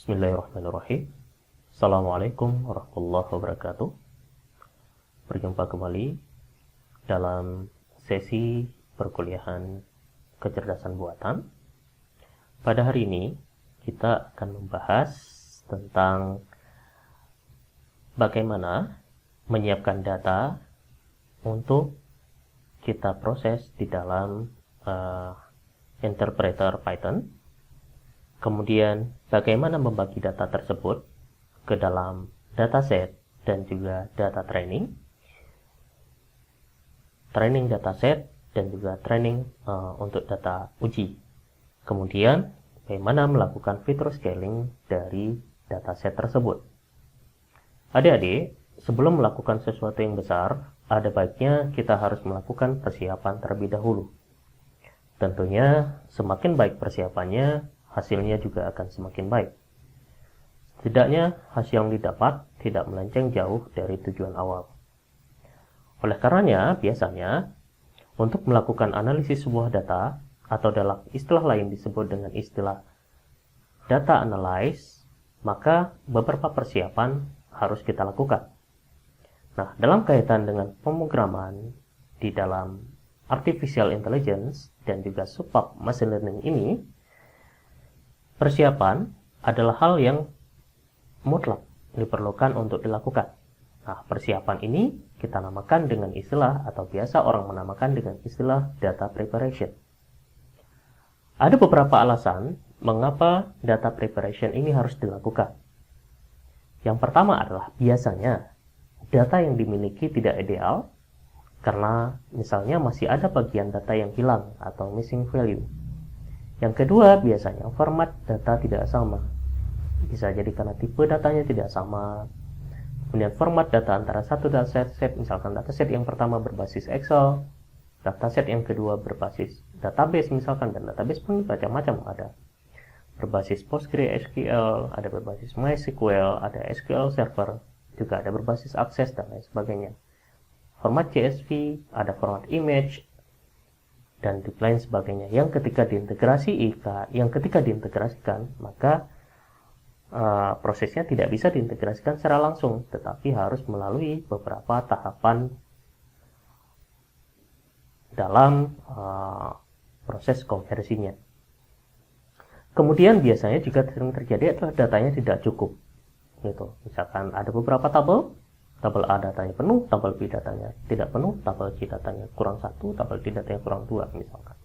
Bismillahirrahmanirrahim. Assalamualaikum warahmatullahi wabarakatuh. Berjumpa kembali dalam sesi perkuliahan kecerdasan buatan. Pada hari ini kita akan membahas tentang bagaimana menyiapkan data untuk kita proses di dalam interpreter Python. Kemudian bagaimana membagi data tersebut ke dalam dataset dan juga data training dataset dan juga training untuk data uji. Kemudian bagaimana melakukan fitur scaling dari dataset tersebut. Adik-adik, sebelum melakukan sesuatu yang besar, ada baiknya kita harus melakukan persiapan terlebih dahulu. Tentunya semakin baik persiapannya, hasilnya juga akan semakin baik. Setidaknya hasil yang didapat tidak melenceng jauh dari tujuan awal. Oleh karenanya, biasanya untuk melakukan analisis sebuah data, atau dalam istilah lain disebut dengan istilah data analyze, maka beberapa persiapan harus kita lakukan. Nah, dalam kaitan dengan pemrograman di dalam artificial intelligence dan juga subbab machine learning ini, persiapan adalah hal yang mutlak diperlukan untuk dilakukan. Nah, persiapan ini kita namakan dengan istilah atau biasa orang menamakan dengan istilah data preparation. Ada beberapa alasan mengapa data preparation ini harus dilakukan. Yang pertama adalah biasanya data yang dimiliki tidak ideal karena misalnya masih ada bagian data yang hilang atau missing value. Yang kedua, biasanya format data tidak sama. Bisa jadi karena tipe datanya tidak sama. Kemudian format data antara satu dataset, misalkan dataset yang pertama berbasis Excel, dataset yang kedua berbasis database misalkan, dan database pun macam-macam ada. Berbasis PostgreSQL, ada berbasis MySQL, ada SQL Server, juga ada berbasis Access dan lain sebagainya. Format CSV, ada format image, dan lain sebagainya. Yang ketika diintegrasikan, maka prosesnya tidak bisa diintegrasikan secara langsung, tetapi harus melalui beberapa tahapan dalam proses konversinya. Kemudian biasanya juga sering terjadi adalah datanya tidak cukup. Gitu. Misalkan ada beberapa tabel A datanya penuh, tabel B datanya tidak penuh, tabel C datanya kurang 1, tabel D datanya kurang 2 misalkan.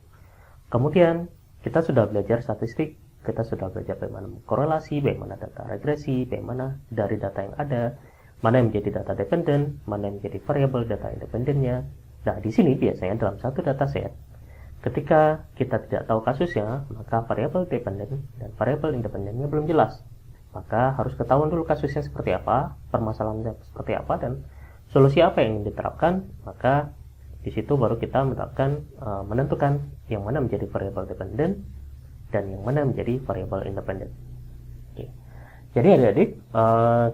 Kemudian kita sudah belajar statistik, kita sudah belajar bagaimana korelasi, bagaimana data regresi, bagaimana dari data yang ada, mana yang menjadi data dependen, mana yang menjadi variabel data independennya. Nah, di sini biasanya dalam satu dataset, ketika kita tidak tahu kasusnya, maka variabel dependen dan variabel independennya belum jelas. Maka harus ketahuan dulu kasusnya seperti apa, permasalahannya seperti apa, dan solusi apa yang ingin diterapkan. Maka di situ baru kita menentukan yang mana menjadi variabel dependen dan yang mana menjadi variabel independen. Oke. Jadi adik-adik,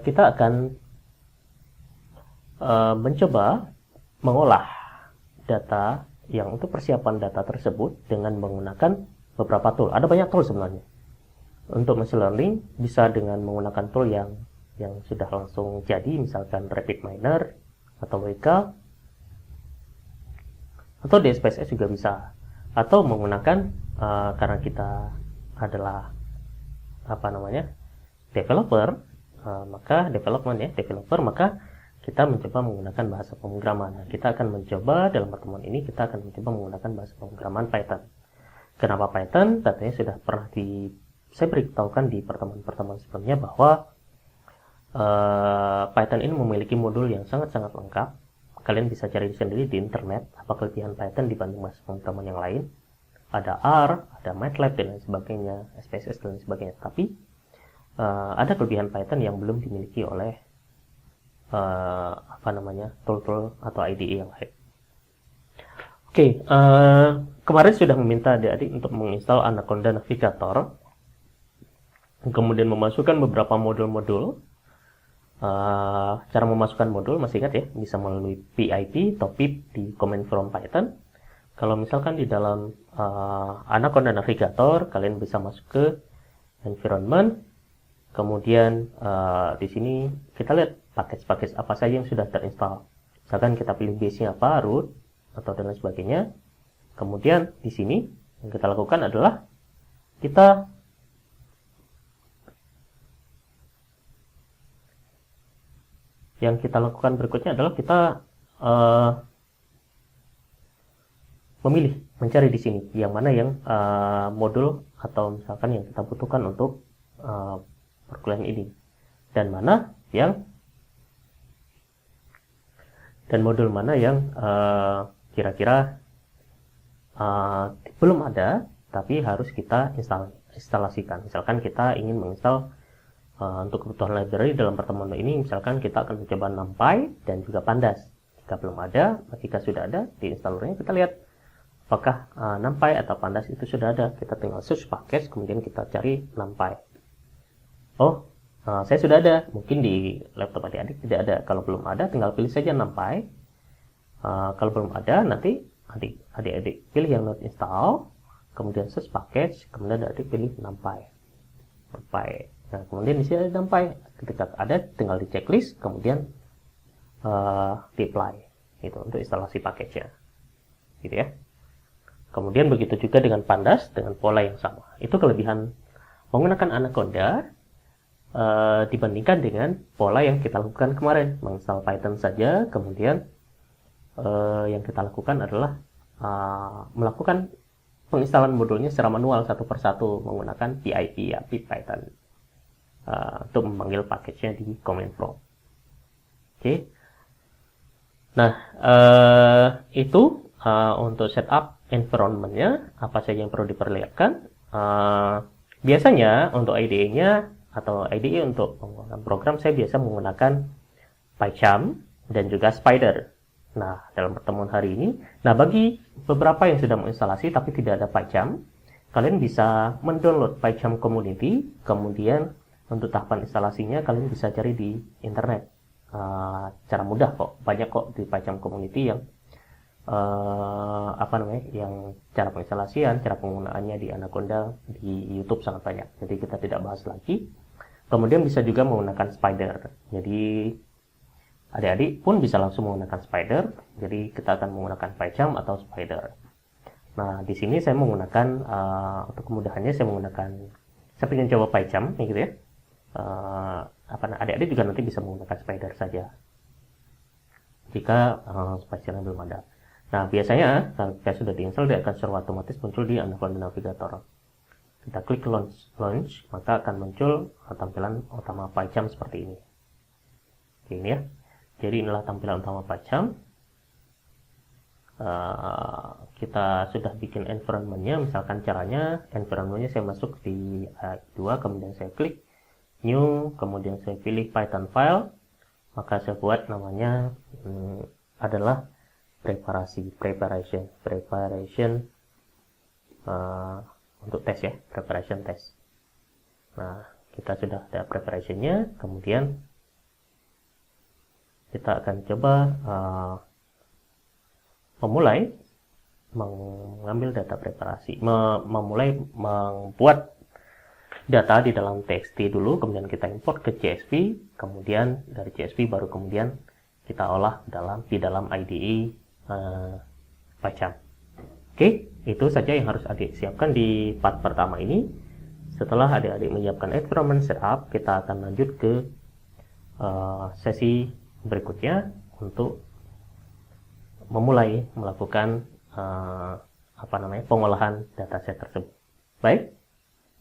kita akan mencoba mengolah data yang untuk persiapan data tersebut dengan menggunakan beberapa tool. Ada banyak tool sebenarnya. Untuk machine learning bisa dengan menggunakan tool yang sudah langsung jadi, misalkan RapidMiner atau WK, atau DSPSS juga bisa, atau menggunakan karena kita adalah developer, maka kita mencoba menggunakan bahasa pemrograman. Nah, kita akan mencoba dalam pertemuan ini kita akan mencoba menggunakan bahasa pemrograman Python. Kenapa Python? Datanya sudah pernah saya beritahukan di pertemuan-pertemuan sebelumnya bahwa Python ini memiliki modul yang sangat-sangat lengkap. Kalian bisa cari sendiri di internet apa kelebihan Python dibanding bahasa pemrograman yang lain. Ada R, ada MATLAB dan lain sebagainya, SPSS dan lain sebagainya. Tapi ada kelebihan Python yang belum dimiliki oleh tool-tool atau IDE yang lain. Oke, kemarin sudah meminta adik-adik untuk menginstal Anaconda Navigator, kemudian memasukkan beberapa modul-modul. Cara memasukkan modul masih ingat ya, bisa melalui PIP atau pip di command from Python. Kalau misalkan di dalam Anaconda Navigator, kalian bisa masuk ke environment, Kemudian di sini kita lihat package-package apa saja yang sudah terinstall. Misalkan kita pilih base-nya apa, root atau dan lain sebagainya. Kemudian di sini yang kita lakukan adalah kita lakukan berikutnya adalah kita mencari di sini yang mana yang modul atau misalkan yang kita butuhkan untuk perkuliahan ini, dan modul mana yang kira-kira belum ada tapi harus kita instalasikan. Misalkan kita ingin menginstal untuk kebutuhan library dalam pertemuan ini, misalkan kita akan mencoba NumPy dan juga Pandas. Jika belum ada, jika sudah ada di installernya, kita lihat apakah NumPy atau Pandas itu sudah ada. Kita tinggal search package, kemudian kita cari NumPy. Oh, saya sudah ada. Mungkin di laptop adik-adik tidak ada. Kalau belum ada, tinggal pilih saja NumPy. Kalau belum ada, nanti adik-adik pilih yang not install, kemudian search package, kemudian adik pilih NumPy. Nah, kemudian di sini ada NumPy. Ketika ada, tinggal di checklist, kemudian di apply itu untuk instalasi package-nya, gitu ya. Kemudian begitu juga dengan Pandas dengan pola yang sama. Itu kelebihan menggunakan Anaconda dibandingkan dengan pola yang kita lakukan kemarin, menginstal Python saja. Kemudian yang kita lakukan adalah melakukan penginstalan modulnya secara manual satu persatu menggunakan PIP, API Python, untuk memanggil package-nya di command prompt. Oke. Nah, itu untuk setup environment-nya, apa saja yang perlu diperlihatkan. Biasanya untuk IDE-nya atau IDE untuk pembuatan program, saya biasa menggunakan PyCharm dan juga Spider. Nah, dalam pertemuan hari ini, bagi beberapa yang sudah menginstalasi tapi tidak ada PyCharm, kalian bisa mendownload PyCharm Community, kemudian untuk tahapan instalasinya kalian bisa cari di internet. Cara mudah kok, banyak kok di PyCharm Community yang yang cara penginstalasian, cara penggunaannya di Anaconda di YouTube sangat banyak. Jadi kita tidak bahas lagi. Kemudian bisa juga menggunakan Spider. Jadi adik-adik pun bisa langsung menggunakan Spider. Jadi kita akan menggunakan PyCharm atau Spider. Nah, di sini saya menggunakan untuk kemudahannya saya ingin coba PyCharm, gitu ya. Adik-adik juga nanti bisa menggunakan Spider saja jika Spider belum ada. Nah, biasanya ketika sudah diinstal, dia akan secara otomatis muncul di Anaconda Navigator. Kita klik launch, maka akan muncul tampilan utama PyCharm seperti ini. Oke, ini ya. Jadi inilah tampilan utama PyCharm. Kita sudah bikin environment-nya. Misalkan caranya, environment-nya saya masuk di 2, kemudian saya klik new, kemudian saya pilih Python file, maka saya buat namanya adalah preparation untuk tes ya, preparation test. Nah, kita sudah ada preparationnya, kemudian kita akan coba memulai mengambil data preparasi, memulai membuat data di dalam txt dulu, kemudian kita import ke CSV, kemudian dari CSV baru kemudian kita olah di dalam IDE PyCharm. Oke, itu saja yang harus adik siapkan di part pertama ini. Setelah adik-adik menyiapkan environment setup, kita akan lanjut ke sesi berikutnya untuk memulai melakukan pengolahan dataset tersebut. Baik,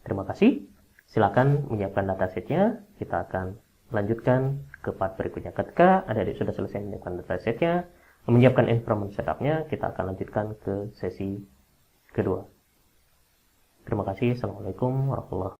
terima kasih. Silakan menyiapkan datasetnya. Kita akan lanjutkan ke part berikutnya. Ketika adik-adik sudah selesai menyiapkan datasetnya, menyiapkan environment setupnya, kita akan lanjutkan ke sesi kedua. Terima kasih. Assalamualaikum warahmatullahi wabarakatuh.